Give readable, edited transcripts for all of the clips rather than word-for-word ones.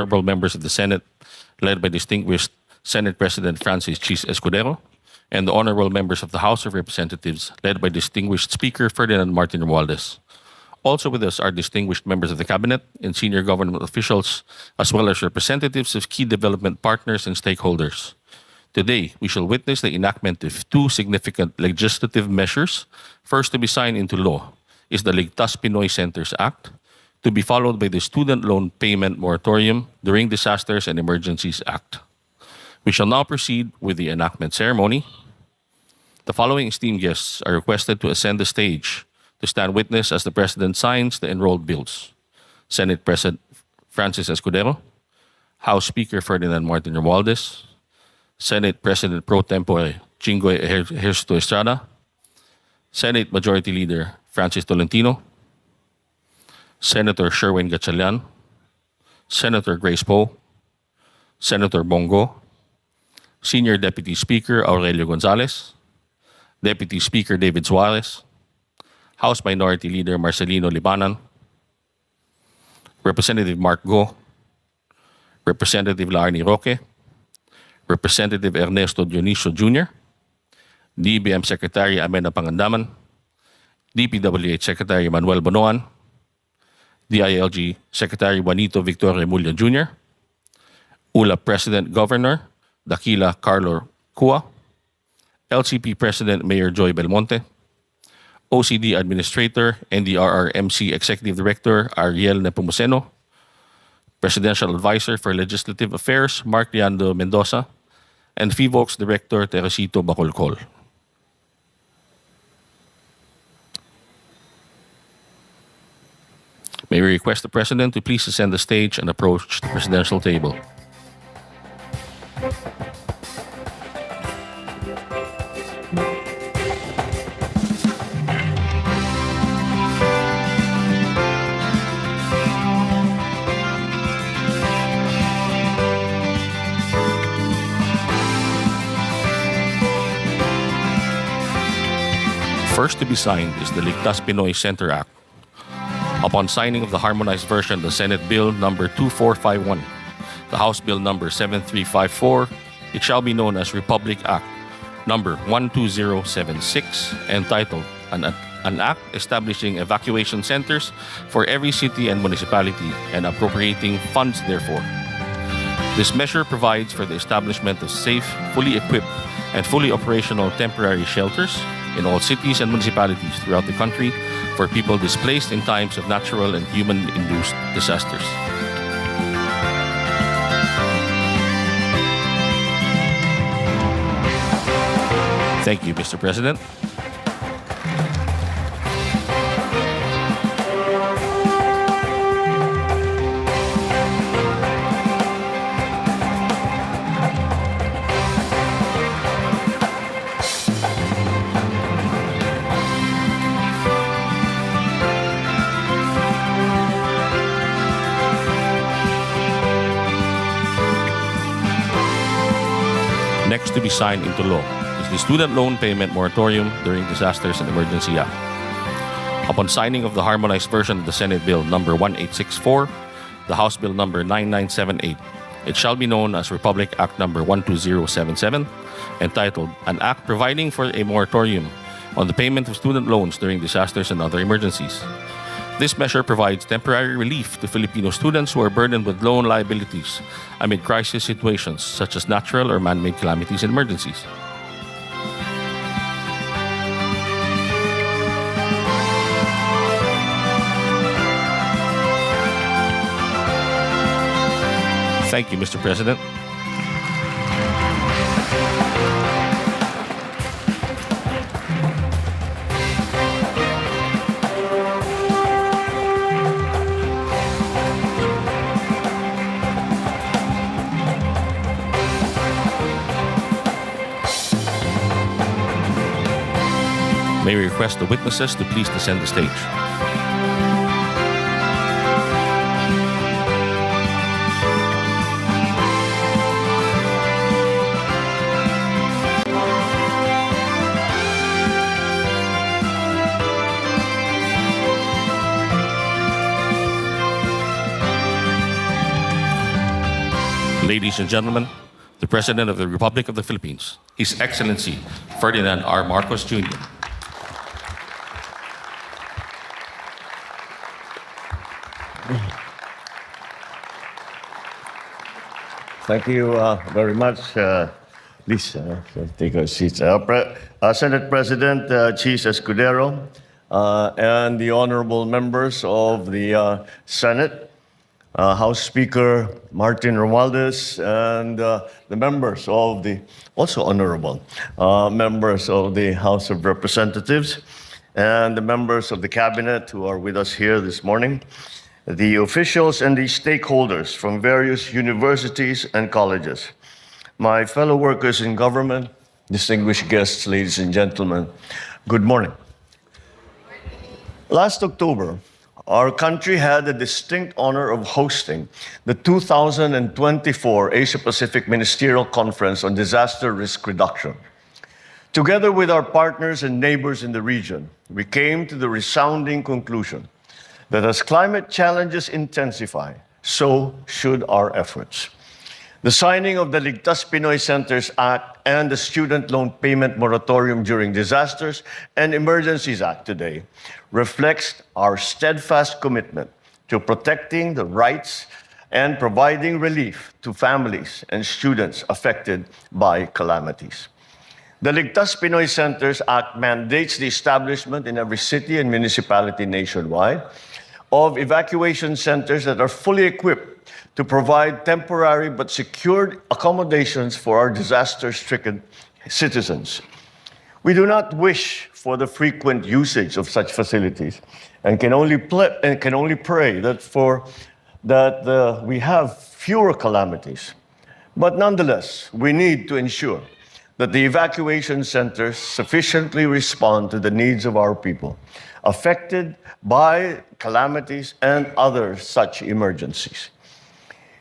honorable members of the Senate, led by distinguished Senate President Francis Chis Escudero, and the honorable members of the House of Representatives, led by distinguished Speaker Ferdinand Martin Romualdez. Also with us are distinguished members of the Cabinet and senior government officials, as well as representatives of key development partners and stakeholders. Today, we shall witness the enactment of two significant legislative measures. First to be signed into law is the Ligtas Pinoy Centers Act, to be followed by the Student Loan Payment Moratorium During Disasters and Emergencies Act. We shall now proceed with the enactment ceremony. The following esteemed guests are requested to ascend the stage to stand witness as the President signs the enrolled bills. Senate President Francis Escudero, House Speaker Ferdinand Martin Romualdez, Senate President Pro Tempore Chingoy Ejercito Estrada, Senate Majority Leader Francis Tolentino, Senator Sherwin Gatchalian, Senator Grace Poe, Senator Bongo, Senior Deputy Speaker Aurelio Gonzalez, Deputy Speaker David Suarez, House Minority Leader Marcelino Libanan, Representative Mark Go, Representative Larnie Roque, Representative Ernesto Dionisio Jr., DBM Secretary Amena Pangandaman, DPWH Secretary Manuel Bonoan, DILG Secretary Juanito Victoria Mulla Jr., ULA President Governor Dakila Carlo Cua, LCP President Mayor Joy Belmonte, OCD Administrator, NDRRMC Executive Director Ariel Nepomuceno, Presidential Advisor for Legislative Affairs Mark Leandro Mendoza, and FIVOX Director Teresito Bacolcol. May we request the President to please ascend the stage and approach the presidential table. First to be signed is the Ligtas Pinoy Center Act. Upon signing of the harmonized version of the Senate Bill number 2451, the House Bill number 7354, it shall be known as Republic Act number 12076, entitled an act establishing evacuation centers for every city and municipality and appropriating funds therefor. This measure provides for the establishment of safe, fully equipped, and fully operational temporary shelters in all cities and municipalities throughout the country for people displaced in times of natural and human-induced disasters. Thank you, Mr. President. Next to be signed into law is the Student Loan Payment Moratorium During Disasters and Emergency Act. Upon signing of the harmonized version of the Senate Bill number 1864, the House Bill number 9978, it shall be known as Republic Act number 12077, entitled An Act Providing for a Moratorium on the Payment of Student Loans During Disasters and Other Emergencies. This measure provides temporary relief to Filipino students who are burdened with loan liabilities amid crisis situations such as natural or man-made calamities and emergencies. Thank you, Mr. President. May we request the witnesses to please descend the stage. Ladies and gentlemen, the President of the Republic of the Philippines, His Excellency Ferdinand R. Marcos Jr. Thank you very much. Please take a seat. Senate President Cheese Escudero and the honorable members of the Senate, House Speaker Martin Romualdez, and the members of the also honorable members of the House of Representatives, and the members of the Cabinet who are with us here this morning, the officials and the stakeholders from various universities and colleges, my fellow workers in government, distinguished guests, ladies and gentlemen, good morning. Last October, our country had the distinct honor of hosting the 2024 Asia-Pacific Ministerial Conference on Disaster Risk Reduction. Together with our partners and neighbors in the region, we came to the resounding conclusion that as climate challenges intensify, so should our efforts. The signing of the Ligtas Pinoy Centers Act and the Student Loan Payment Moratorium during Disasters and Emergencies Act today reflects our steadfast commitment to protecting the rights and providing relief to families and students affected by calamities. The Ligtas Pinoy Centers Act mandates the establishment in every city and municipality nationwide of evacuation centers that are fully equipped to provide temporary but secured accommodations for our disaster-stricken citizens. We do not wish for the frequent usage of such facilities and can only pray that we have fewer calamities. But nonetheless, we need to ensure that the evacuation centers sufficiently respond to the needs of our people affected by calamities and other such emergencies.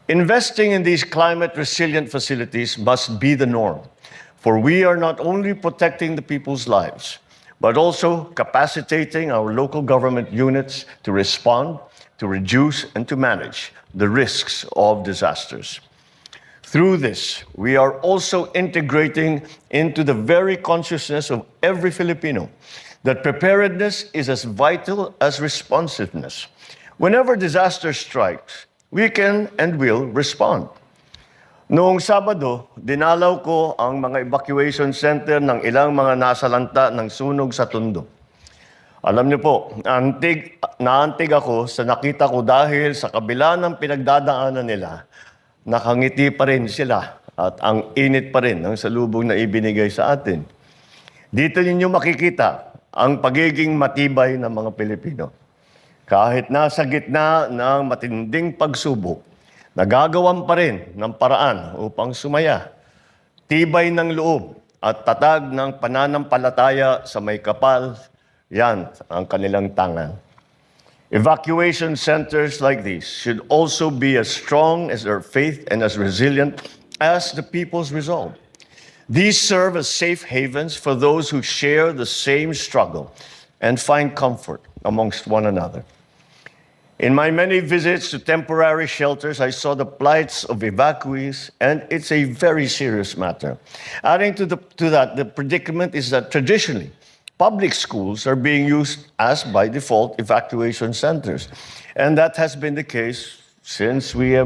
Investing in these climate-resilient facilities must be the norm, for we are not only protecting the people's lives, but also capacitating our local government units to respond, to reduce, and to manage the risks of disasters. Through this, we are also integrating into the very consciousness of every Filipino that preparedness is as vital as responsiveness. Whenever disaster strikes, we can and will respond. Noong Sabado, dinalaw ko ang mga evacuation center ng ilang mga nasalanta ng sunog sa Tondo. Alam niyo po, naantig ako sa nakita ko dahil sa kabila ng pinagdadaanan nila, nakangiti pa rin sila at ang init pa rin ng salubong na ibinigay sa atin. Dito ninyo makikita ang pagiging matibay ng mga Pilipino. Kahit nasa gitna ng matinding pagsubok, nagagawan pa rin ng paraan upang sumaya. Tibay ng loob at tatag ng pananampalataya sa may kapal, yan ang kanilang tangan. Evacuation centers like these should also be as strong as their faith and as resilient as the people's resolve. These serve as safe havens for those who share the same struggle and find comfort amongst one another. In my many visits to temporary shelters, I saw the plights of evacuees, and it's a very serious matter. Adding to that, the predicament is that traditionally, public schools are being used as, by default, evacuation centers. And that has been the case since we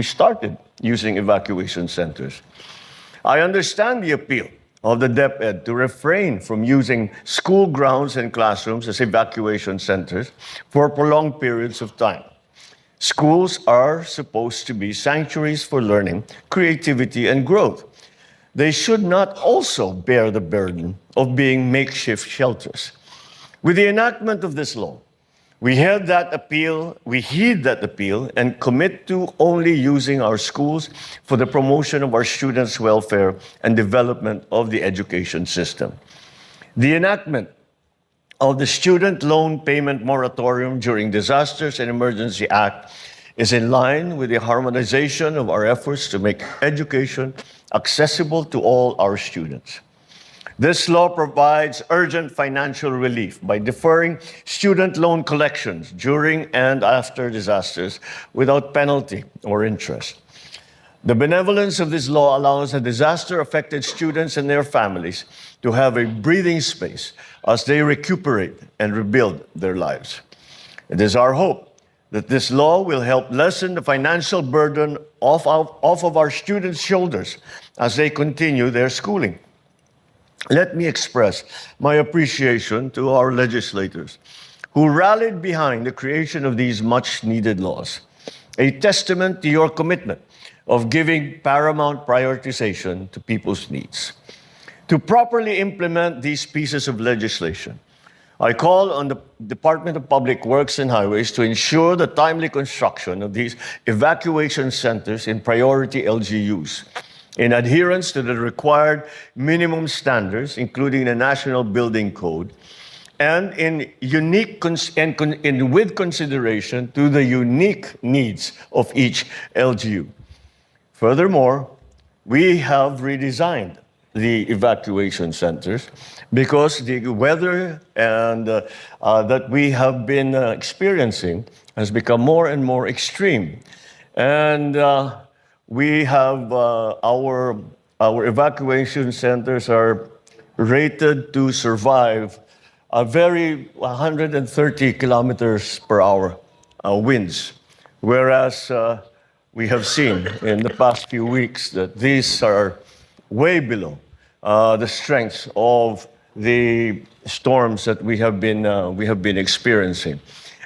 started using evacuation centers. I understand the appeal of the DepEd to refrain from using school grounds and classrooms as evacuation centers for prolonged periods of time. Schools are supposed to be sanctuaries for learning, creativity, and growth. They should not also bear the burden of being makeshift shelters. With the enactment of this law, we heed that appeal and commit to only using our schools for the promotion of our students' welfare and development of the education system. The enactment of the Student Loan Payment Moratorium during Disasters and Emergency Act is in line with the harmonization of our efforts to make education accessible to all our students. This law provides urgent financial relief by deferring student loan collections during and after disasters without penalty or interest. The benevolence of this law allows the disaster-affected students and their families to have a breathing space as they recuperate and rebuild their lives. It is our hope that this law will help lessen the financial burden off of our students' shoulders as they continue their schooling. Let me express my appreciation to our legislators who rallied behind the creation of these much-needed laws, a testament to your commitment of giving paramount prioritization to people's needs. To properly implement these pieces of legislation, I call on the Department of Public Works and Highways to ensure the timely construction of these evacuation centers in priority LGUs, in adherence to the required minimum standards, including the National Building Code, and with consideration to the unique needs of each LGU. Furthermore, we have redesigned the evacuation centers because the weather and that we have been experiencing has become more and more extreme. And we have our evacuation centers are rated to survive a very 130 kilometers per hour winds, whereas we have seen in the past few weeks that these are way below the strength of the storms that we have been experiencing.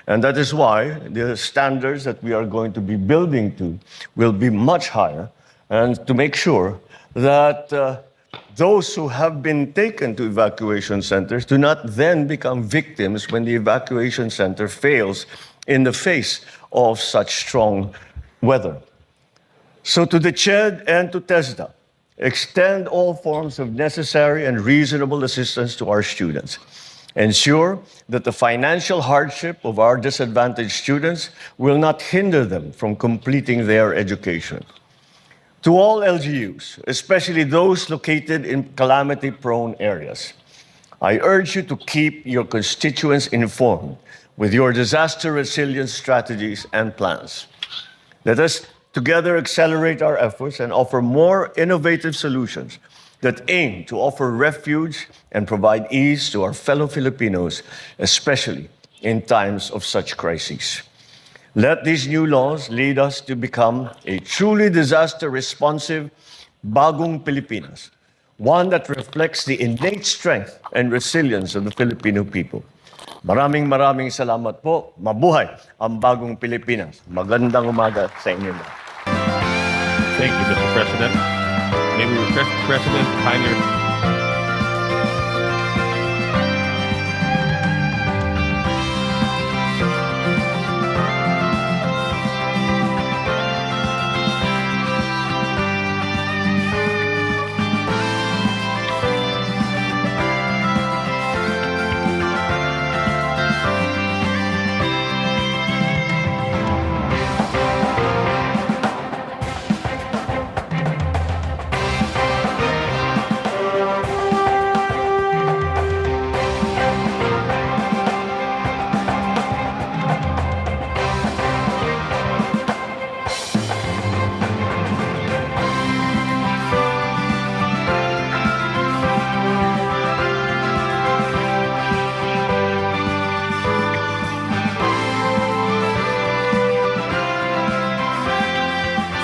And that is why the standards that we are going to be building to will be much higher, and to make sure that those who have been taken to evacuation centers do not then become victims when the evacuation center fails in the face of such strong weather. So to the CHED and to TESDA, extend all forms of necessary and reasonable assistance to our students. Ensure that the financial hardship of our disadvantaged students will not hinder them from completing their education. To all LGUs, especially those located in calamity-prone areas, I urge you to keep your constituents informed with your disaster resilience strategies and plans. Let us together accelerate our efforts and offer more innovative solutions that aim to offer refuge and provide ease to our fellow Filipinos, especially in times of such crises. Let these new laws lead us to become a truly disaster-responsive, bagong Pilipinas, one that reflects the innate strength and resilience of the Filipino people. Maraming salamat po. Mabuhay ang bagong Pilipinas. Magandang umaga sa inyo. Thank you, Mr. President. May we request the President to kindly...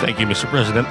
Thank you, Mr. President.